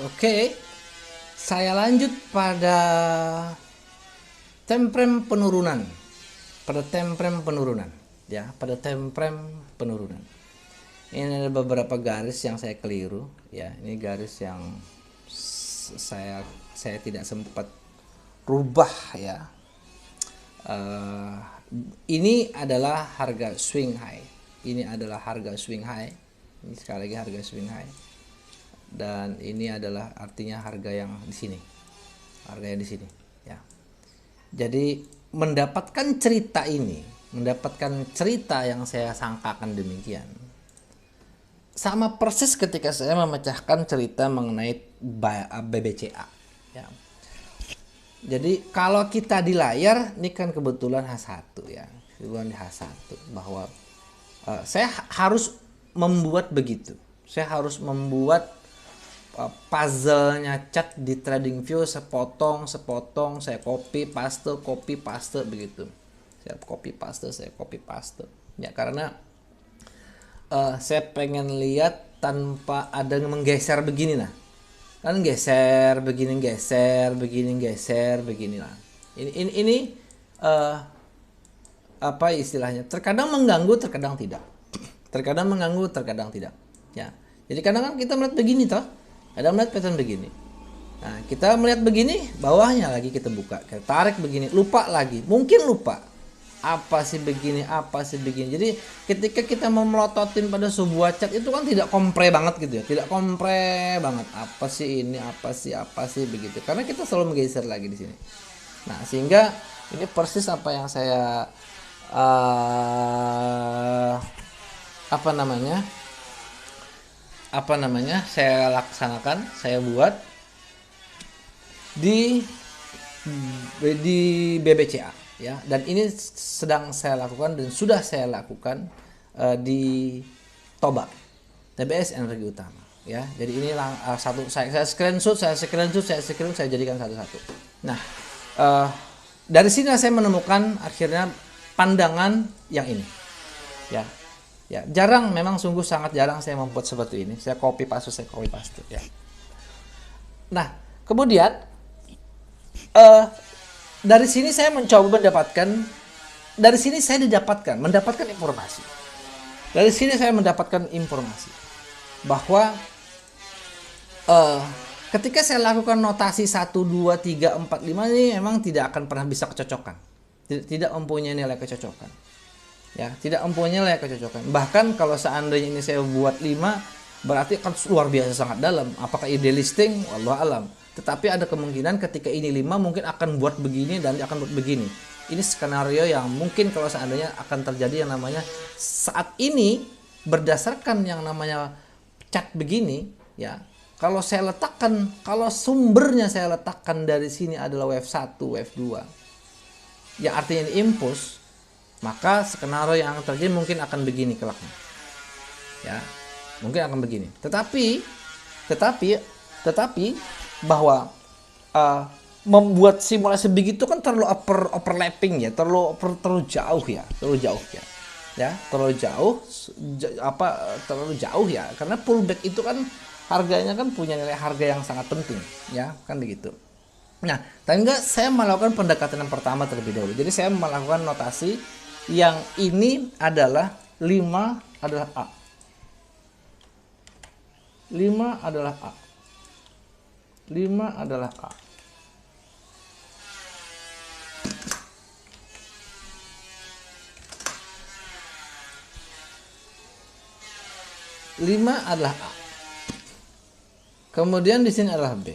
Oke, saya lanjut pada temprem penurunan. Pada temprem penurunan, ya, pada temprem penurunan. Ini ada beberapa garis yang saya keliru, ya. Ini garis yang saya tidak sempat rubah, ya. Eh, ini adalah harga swing high. Ini adalah harga swing high. Ini sekali lagi harga swing high. Dan ini adalah artinya harga yang di sini. Harga yang di sini, ya. Jadi mendapatkan cerita yang saya sangkakan demikian. Sama persis ketika saya memecahkan cerita mengenai BBCA, ya. Jadi kalau kita di layar, ini kan kebetulan H1, ya. Kebetulan di H1 bahwa saya harus membuat begitu. Saya harus membuat puzzle-nya cat di TradingView sepotong saya copy paste begitu. Saya copy paste. Ya karena saya pengen lihat tanpa ada yang menggeser begini, nah. Kan geser begini lah. Ini apa istilahnya? Terkadang mengganggu, terkadang tidak. Terkadang mengganggu, terkadang tidak. Ya. Jadi kadang kan kita melihat begini toh. Ada melihat pattern begini. Nah, kita melihat begini, bawahnya lagi kita buka, kita tarik begini, lupa lagi, mungkin lupa. Apa sih begini? Jadi ketika kita memelototin pada sebuah chart itu kan tidak kompre banget gitu ya, tidak kompre banget. Apa sih ini? Apa sih begitu? Karena kita selalu menggeser lagi di sini. Nah, sehingga ini persis apa yang saya apa namanya? Saya laksanakan, saya buat di BBCA, ya. Dan ini sedang saya lakukan dan sudah saya lakukan di Toba TBS Energi Utama, ya. Jadi ini satu saya screenshot, saya jadikan satu-satu. Nah, dari sini saya menemukan akhirnya pandangan yang ini, ya. Ya, memang sungguh sangat jarang saya membuat seperti ini. Saya copy paste, ya. Nah, kemudian dari sini saya mencoba mendapatkan informasi. Dari sini saya mendapatkan informasi bahwa ketika saya lakukan notasi 1, 2, 3, 4, 5 ini memang tidak akan pernah bisa kecocokan. Tidak mempunyai nilai kecocokan. Ya, tidak mempunyai nilai kecocokan. Bahkan kalau seandainya ini saya buat 5, berarti akan luar biasa sangat dalam. Apakah ide listing? Wallahu alam. Tetapi ada kemungkinan ketika ini 5 mungkin akan buat begini dan akan buat begini. Ini skenario yang mungkin kalau seandainya akan terjadi yang namanya saat ini berdasarkan yang namanya chart begini, ya. Kalau sumbernya saya letakkan dari sini adalah wave 1, wave 2. Yang artinya ini impulse, maka skenario yang terjadi mungkin akan begini kelaknya, ya, mungkin akan begini. Tetapi bahwa membuat simulasi begitu kan terlalu overlapping ya, terlalu jauh ya, terlalu jauh ya, karena pullback itu kan harganya kan punya nilai harga yang sangat penting, ya kan begitu. Nah, tapi enggak, saya melakukan pendekatan yang pertama terlebih dahulu. Jadi saya melakukan notasi yang ini adalah 5 adalah A. 5 adalah A. 5 adalah A. Lima adalah A. Kemudian di sini adalah B.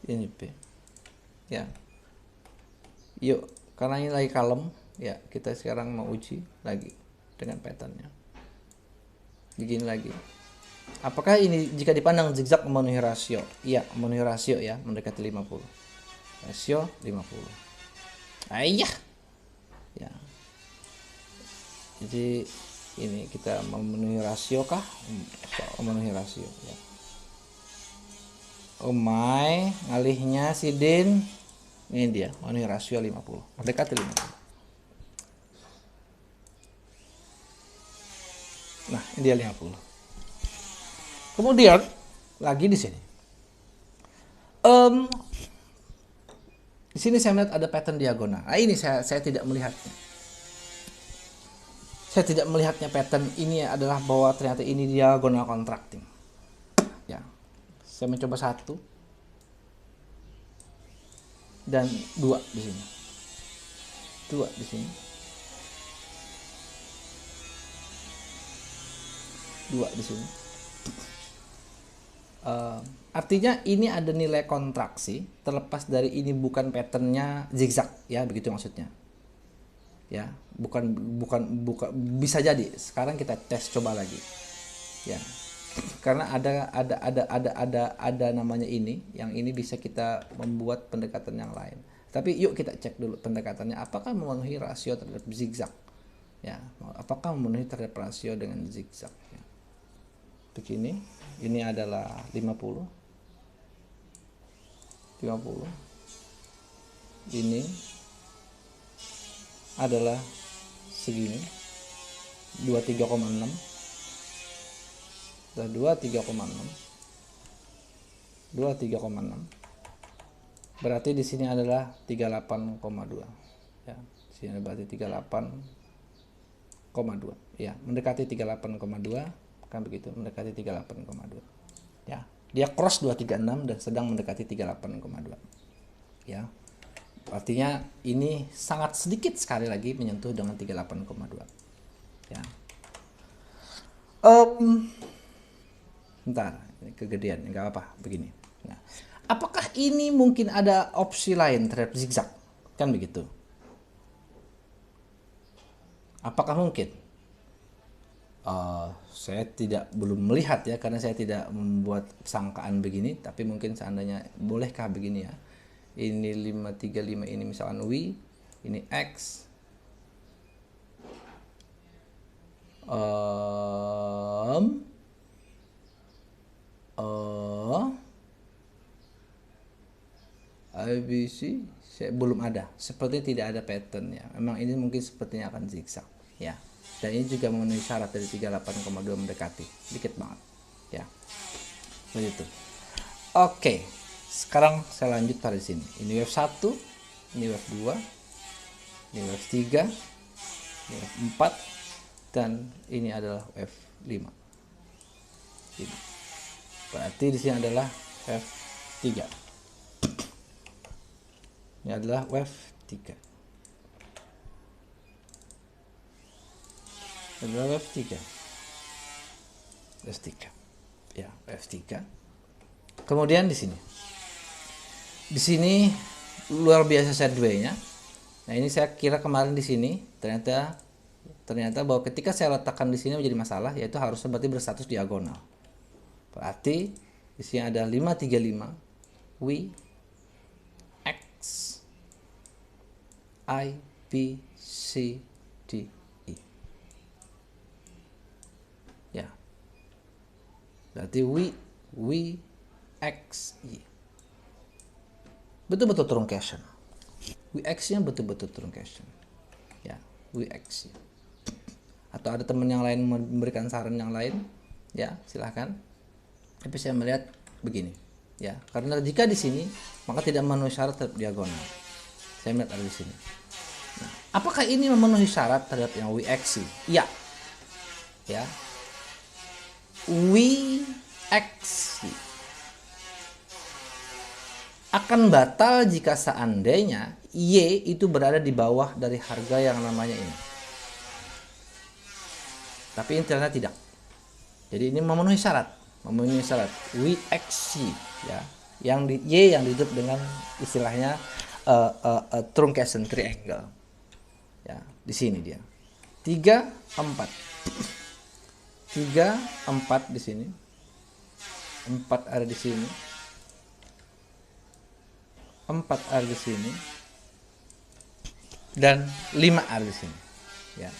Ini B. Ya. Yuk, karena ini lagi kalem, ya, kita sekarang mau uji lagi dengan patternnya. Begini lagi. Apakah ini jika dipandang zigzag memenuhi rasio? Iya, memenuhi rasio, ya, mendekati 50. Rasio 50. Ayah. Ya. Jadi ini kita memenuhi rasio kah? Memenuhi rasio, ya. Oh my, ngalihnya si Din. Ini dia, memenuhi rasio 50. Mendekati 50. Nah, ini dia 50. Kemudian lagi di sini. Em, di sini saya melihat ada pattern diagonal. Nah, ini saya tidak melihatnya. Saya tidak melihatnya pattern ini adalah bahwa ternyata ini diagonal contracting. Ya, saya mencoba 1 dan 2 di sini. 2 di sini. 2 di sini. Artinya ini ada nilai kontraksi terlepas dari ini bukan patternnya zigzag ya, begitu maksudnya ya, bukan bisa jadi. Sekarang kita tes coba lagi ya, karena ada namanya ini, yang ini bisa kita membuat pendekatan yang lain. Tapi yuk kita cek dulu pendekatannya apakah memenuhi rasio terhadap zigzag ya, apakah memenuhi terhadap rasio dengan zigzag ya. Begini, ini adalah 50, ini adalah segini 23,6 dan 23,6 berarti di sini adalah 38,2 ya. Di sini berarti 38,2 ya, mendekati 38,2 kan begitu, mendekati 38,2 ya. Dia cross 236 dan sedang mendekati 38,2 ya. Artinya ini sangat sedikit sekali lagi menyentuh dengan 38,2 ya. Bentar, ini kegedean, nggak apa, begini. Nah, apakah ini mungkin ada opsi lain terhadap zigzag? Kan begitu. Apakah mungkin? Saya belum melihat ya, karena saya tidak membuat sangkaan begini. Tapi mungkin seandainya, bolehkah begini ya? Ini 535 ini misalkan W, ini X. ABC saya belum ada, sepertinya tidak ada pattern ya. Memang ini mungkin sepertinya akan zigzag ya. Dan ini juga memenuhi syarat dari 38,2 mendekati, dikit banget ya. Begitu. Oke, sekarang saya lanjut pada sini. Ini wave 1, ini wave 2, ini wave 3, ini wave 4, dan ini adalah wave 5. Ini. Berarti di sini adalah wave 3. Ini adalah wave 3. Adalah wave 3. Wave 3. Ya, wave 3. Kemudian di sini. Di sini luar biasa sideway-nya. Nah, ini saya kira kemarin di sini ternyata bahwa ketika saya letakkan di sini menjadi masalah, yaitu harusnya berarti berstatus diagonal. Berarti di sini ada 535 W X I B C D E. Ya. Berarti W X Y. Betul-betul truncation. WX-nya betul-betul truncation. Ya, WX. Atau ada teman yang lain memberikan saran yang lain? Ya, silahkan. Tapi saya melihat begini, ya. Karena jika di sini, maka tidak memenuhi syarat terhadap diagonal. Saya melihat ada di sini. Nah, apakah ini memenuhi syarat terhadap yang WX? Ya. Ya. WX akan batal jika seandainya Y itu berada di bawah dari harga yang namanya ini. Tapi ini ternyata tidak. Jadi ini memenuhi syarat WXY ya. Yang Y yang ditutup dengan istilahnya truncation triangle. Ya, di sini dia. 3 4. 3 4 di sini. 4 ada di sini. 4 ada di sini. Dan 5 ada di sini. Ya.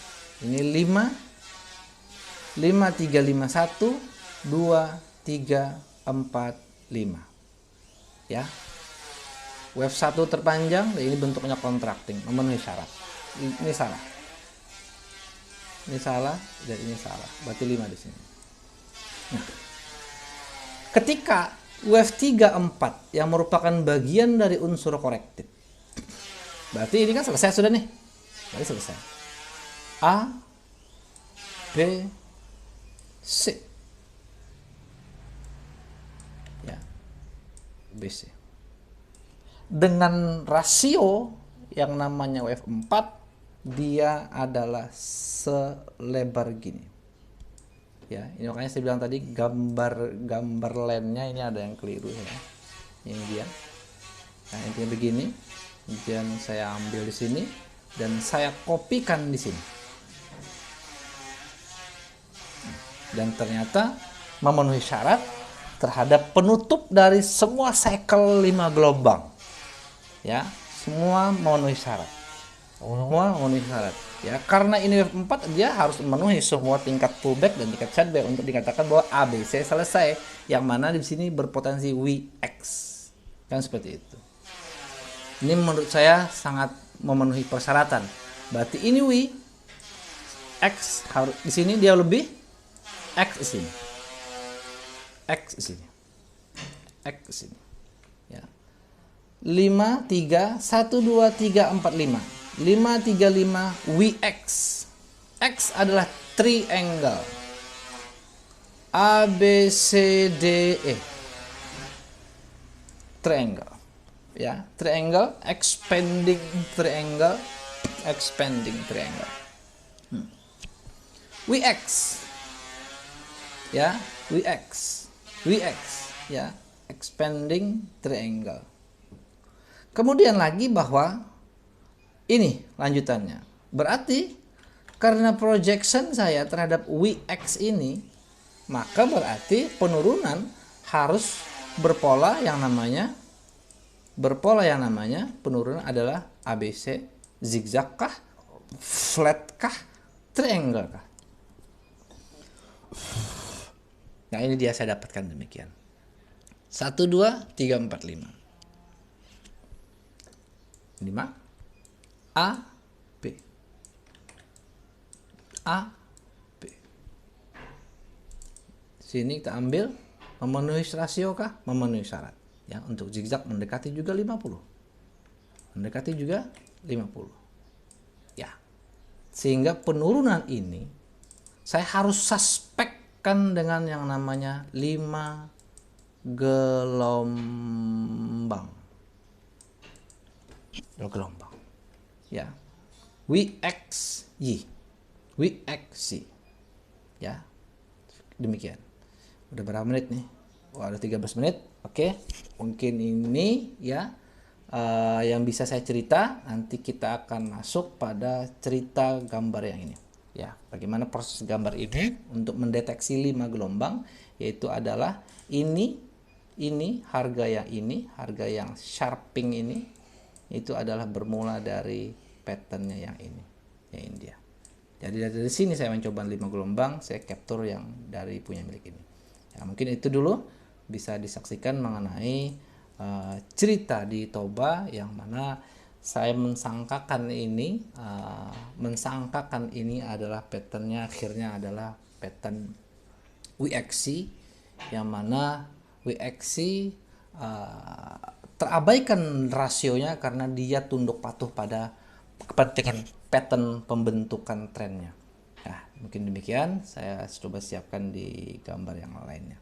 Ini 5 3 5 1 2 3 4 5. Ya. Wave 1 terpanjang, dan ini bentuknya contracting, memenuhi syarat. Ini salah. Ini salah dan ini salah. Berarti 5 di sini. Nah, ketika wave 3, 4 yang merupakan bagian dari unsur korektif. Berarti ini kan selesai sudah nih. Berarti selesai. A, B, C. Ya. B, C. Dengan rasio yang namanya wave 4, dia adalah selebar gini. Ya, ini makanya saya bilang tadi gambar line-nya ini ada yang keliru ya. Ini dia. Nah, intinya begini. Kemudian saya ambil di sini dan saya kopikan di sini. Dan ternyata memenuhi syarat terhadap penutup dari semua cycle 5 gelombang. Ya, semua memenuhi syarat. Semua memenuhi syarat. Ya, karena ini wave 4 dia harus memenuhi semua tingkat pullback dan tingkat setback untuk dikatakan bahwa ABC selesai, yang mana di sini berpotensi WX. Kan seperti itu. Ini menurut saya sangat memenuhi persyaratan. Berarti ini W X harus di sini dia lebih X di sini. X di sini. X di sini. Ya. 5 3 1 2 3 4 5. 535 WX. X adalah triangle. A B C D E. Triangle. Ya, triangle, expanding triangle, expanding triangle. WX. Ya, WX. WX, ya, expanding triangle. Kemudian lagi bahwa ini lanjutannya. Berarti karena projection saya terhadap WX ini, maka berarti penurunan harus berpola yang namanya penurunan adalah ABC, zigzag kah, flat kah, triangle kah. Nah, ini dia saya dapatkan demikian. 1 2 3 4 5. 5 A, B. A, B. Sini kita ambil memenuhi rasio kah? Memenuhi syarat. Ya, untuk zigzag mendekati juga 50. Mendekati juga 50. Ya. Sehingga penurunan ini saya harus suspekkan dengan yang namanya 5 gelombang. Gelombang. Ya, WXY, WXY, ya, demikian. Udah berapa menit nih? Wah, ada 13 menit. Oke, mungkin ini ya yang bisa saya cerita. Nanti kita akan masuk pada cerita gambar yang ini. Ya, bagaimana proses gambar ini untuk mendeteksi 5 gelombang, yaitu adalah ini harga yang sharping ini, itu adalah bermula dari patternnya yang ini dia. Jadi dari sini saya mencoba 5 gelombang, saya capture yang dari punya milik ini. Ya, mungkin itu dulu bisa disaksikan mengenai cerita di Toba yang mana saya mensangkakan ini adalah patternnya akhirnya adalah pattern WXC, yang mana WXC terabaikan rasionya karena dia tunduk patuh pada kepentingan pattern pembentukan trennya. Nah, mungkin demikian. Saya coba siapkan di gambar yang lainnya.